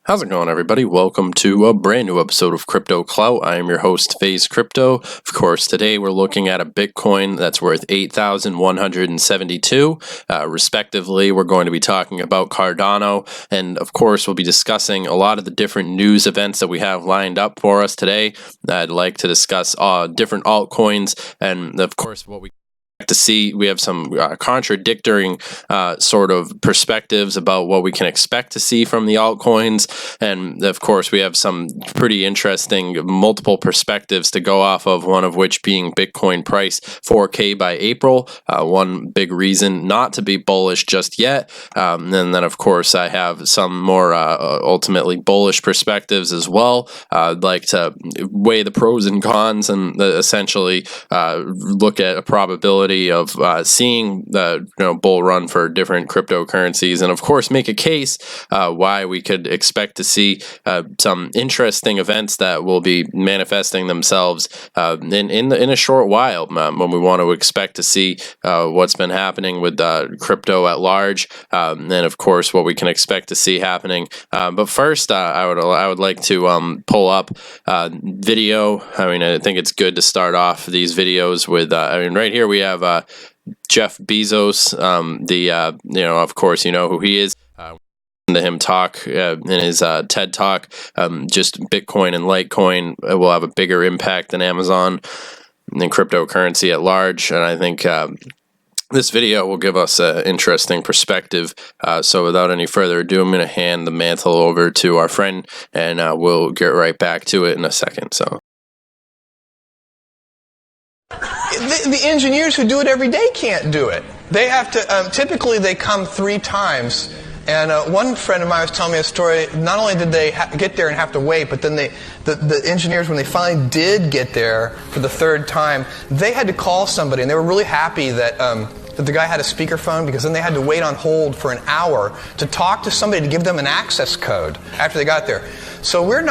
How's it going, everybody? Welcome to a brand new episode of Crypto Clout. I am your host, FaZe Crypto. Of course, today we're looking at a Bitcoin that's worth 8,172. Respectively, we're going to be talking about Cardano, and of course, we'll be discussing a lot of the different news events that we have lined up for us today. I'd like to discuss different altcoins, and of course, what we to see. We have some contradicting sort of perspectives about what we can expect to see from the altcoins, and of course we have some pretty interesting multiple perspectives to go off of, one of which being Bitcoin price 4K by April, one big reason not to be bullish just yet, and then of course I have some more ultimately bullish perspectives as well. I'd like to weigh the pros and cons and essentially look at a probability of seeing the bull run for different cryptocurrencies, and of course make a case why we could expect to see some interesting events that will be manifesting themselves in a short while, when we want to expect to see what's been happening with crypto at large, and of course what we can expect to see happening. But first, I would like to pull up video. I think it's good to start off these videos with right here we have Jeff Bezos, of course you know who he is. To him talk in his TED Talk, just Bitcoin and Litecoin will have a bigger impact than Amazon and cryptocurrency at large, and I think this video will give us an interesting perspective. So without any further ado, I'm going to hand the mantle over to our friend, and we'll get right back to it in a second. So. The engineers who do it every day can't do it. They have to, typically they come 3 times. And one friend of mine was telling me a story. Not only did they get there and have to wait, but then the engineers, when they finally did get there for the 3rd time, they had to call somebody. And they were really happy that the guy had a speakerphone, because then they had to wait on hold for an hour to talk to somebody to give them an access code after they got there. So we're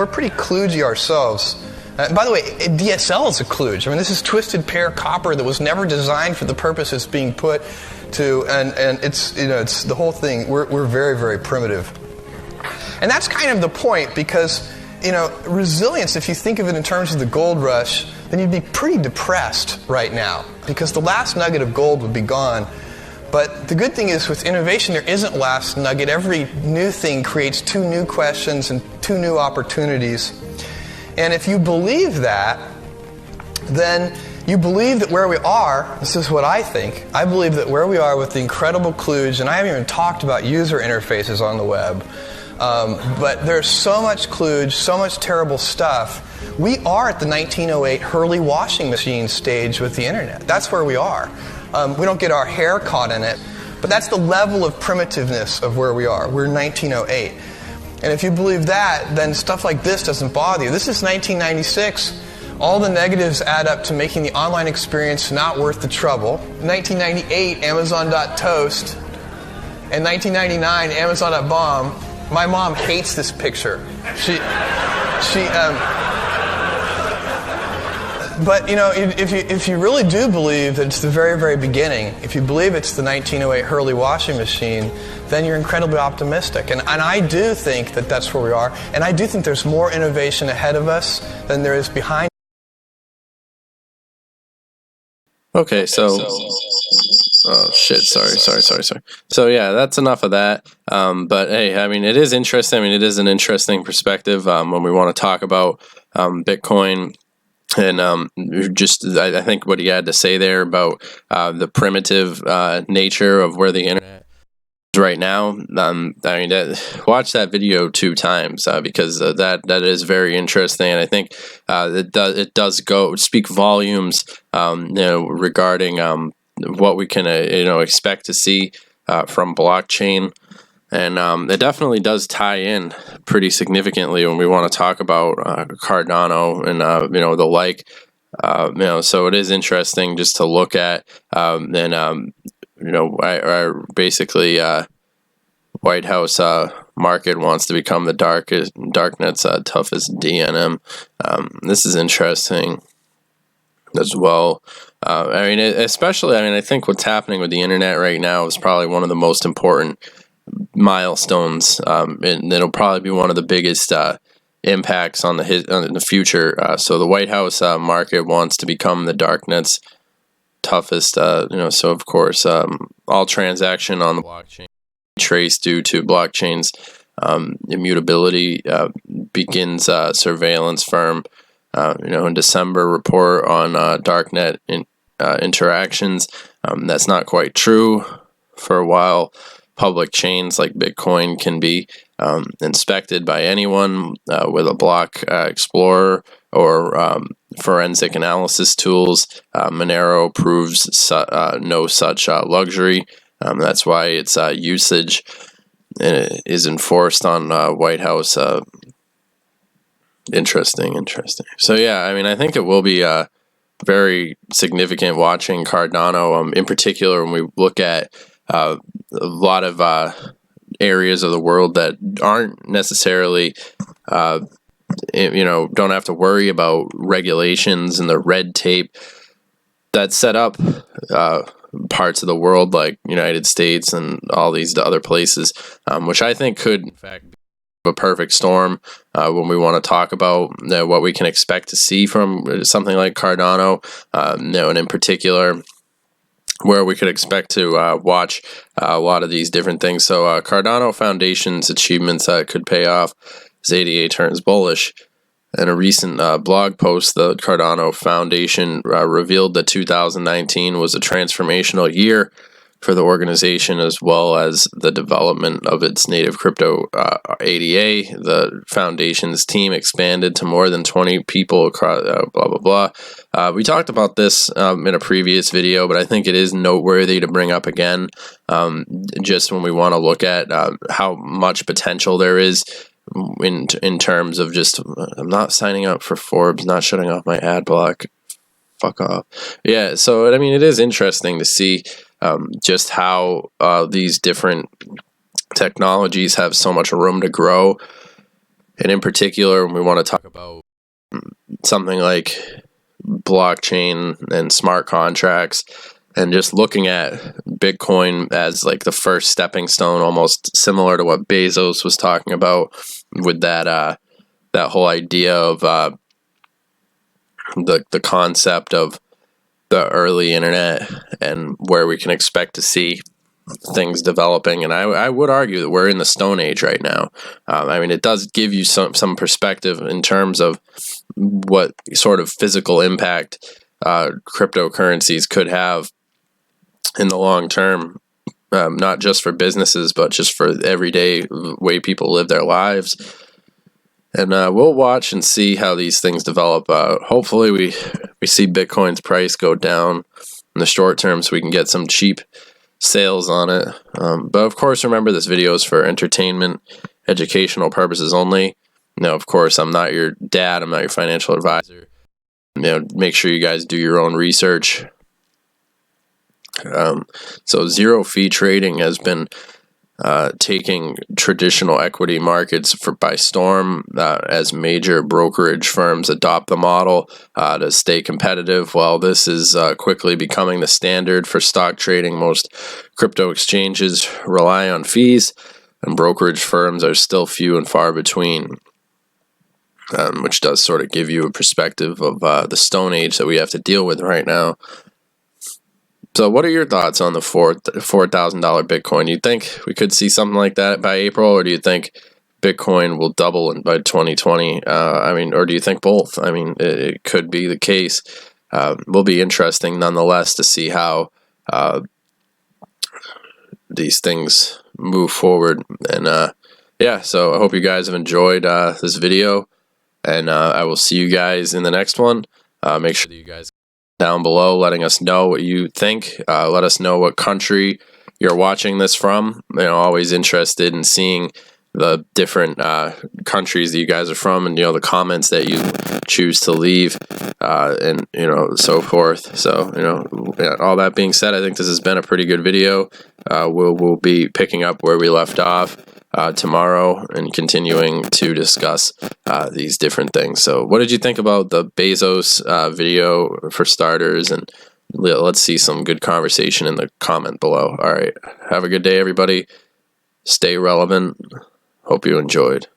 pretty kludgy ourselves. By the way, DSL is a kludge. I mean, this is twisted pair copper that was never designed for the purpose it's being put to, and it's it's the whole thing. We're very, very primitive, and that's kind of the point, because resilience. If you think of it in terms of the gold rush, then you'd be pretty depressed right now, because the last nugget of gold would be gone. But the good thing is, with innovation, there isn't last nugget. Every new thing creates 2 new questions and 2 new opportunities. And if you believe that, then you believe that where we are, this is what I think, I believe that where we are with the incredible kludge, and I haven't even talked about user interfaces on the web, but there's so much kludge, so much terrible stuff. We are at the 1908 Hurley washing machine stage with the internet. That's where we are. We don't get our hair caught in it, but that's the level of primitiveness of where we are. We're 1908. And if you believe that, then stuff like this doesn't bother you. This is 1996. All the negatives add up to making the online experience not worth the trouble. 1998, Amazon.toast. And 1999, Amazon.bomb. My mom hates this picture. But if you really do believe that it's the very, very beginning, if you believe it's the 1908 Hurley washing machine, then you're incredibly optimistic. And I do think that that's where we are. And I do think there's more innovation ahead of us than there is behind. Okay, so oh shit, sorry. So yeah, that's enough of that. But hey, it is interesting. It is an interesting perspective when we want to talk about Bitcoin. And I think what he had to say there about the primitive nature of where the internet is right now. Watch that video 2 times because that is very interesting, and I think it does speak volumes, regarding what we can expect to see from blockchain. And it definitely does tie in pretty significantly when we want to talk about Cardano and the like. So it is interesting just to look at. Basically, White House market wants to become the darknet's toughest DNM. This is interesting as well. I think what's happening with the internet right now is probably one of the most important milestones, and it'll probably be one of the biggest impacts on in the future. So the White House market wants to become the darknet's toughest. So of course, all transaction on the blockchain traced due to blockchain's immutability begins surveillance firm. In December report on darknet interactions. That's not quite true. For a while, public chains like Bitcoin can be inspected by anyone with a block explorer or forensic analysis tools. Monero proves no such luxury. That's why its usage is enforced on White House. Interesting. So yeah, I mean, I think it will be very significant watching Cardano, in particular when we look at a lot of areas of the world that aren't necessarily, don't have to worry about regulations and the red tape that's set up parts of the world like United States and all these other places, which I think could in fact be a perfect storm when we want to talk about what we can expect to see from something like Cardano, and in particular where we could expect to watch a lot of these different things. So Cardano Foundation's achievements could pay off as ADA turns bullish. In a recent blog post, the Cardano Foundation revealed that 2019 was a transformational year for the organization, as well as the development of its native crypto ADA. The foundation's team expanded to more than 20 people across blah, blah, blah. We talked about this in a previous video, but I think it is noteworthy to bring up again, just when we want to look at how much potential there is in terms of just, I'm not signing up for Forbes, not shutting off my ad block. Fuck off. Yeah, so I mean, it is interesting to see just how these different technologies have so much room to grow. And in particular, when we want to talk about something like blockchain and smart contracts, and just looking at Bitcoin as like the first stepping stone, almost similar to what Bezos was talking about with that whole idea of the concept of the early internet and where we can expect to see things developing. And I would argue that we're in the Stone Age right now. I mean, it does give you some perspective in terms of what sort of physical impact cryptocurrencies could have in the long term, not just for businesses, but just for everyday way people live their lives. And we'll watch and see how these things develop. Hopefully we see Bitcoin's price go down in the short term so we can get some cheap sales on it. But of course, remember, this video is for entertainment, educational purposes only. Now, of course, I'm not your dad. I'm not your financial advisor. Make sure you guys do your own research. So zero fee trading has been taking traditional equity markets by storm as major brokerage firms adopt the model to stay competitive. While this is quickly becoming the standard for stock trading, most crypto exchanges rely on fees, and brokerage firms are still few and far between, which does sort of give you a perspective of the Stone Age that we have to deal with right now. So what are your thoughts on the $4,000 Bitcoin? You think we could see something like that by April, or do you think Bitcoin will double by 2020? Or do you think both? I mean, it could be the case. Will be interesting nonetheless to see how these things move forward. And so I hope you guys have enjoyed this video, and I will see you guys in the next one. Make sure that you guys down below letting us know what you think. Let us know what country you're watching this from. Always interested in seeing the different countries that you guys are from, and the comments that you choose to leave, and so forth. So all that being said, I think this has been a pretty good video. We'll be picking up where we left off tomorrow and continuing to discuss these different things. So what did you think about the Bezos video, for starters? And let's see some good conversation in the comment below. All right, have a good day, everybody. Stay relevant. Hope you enjoyed.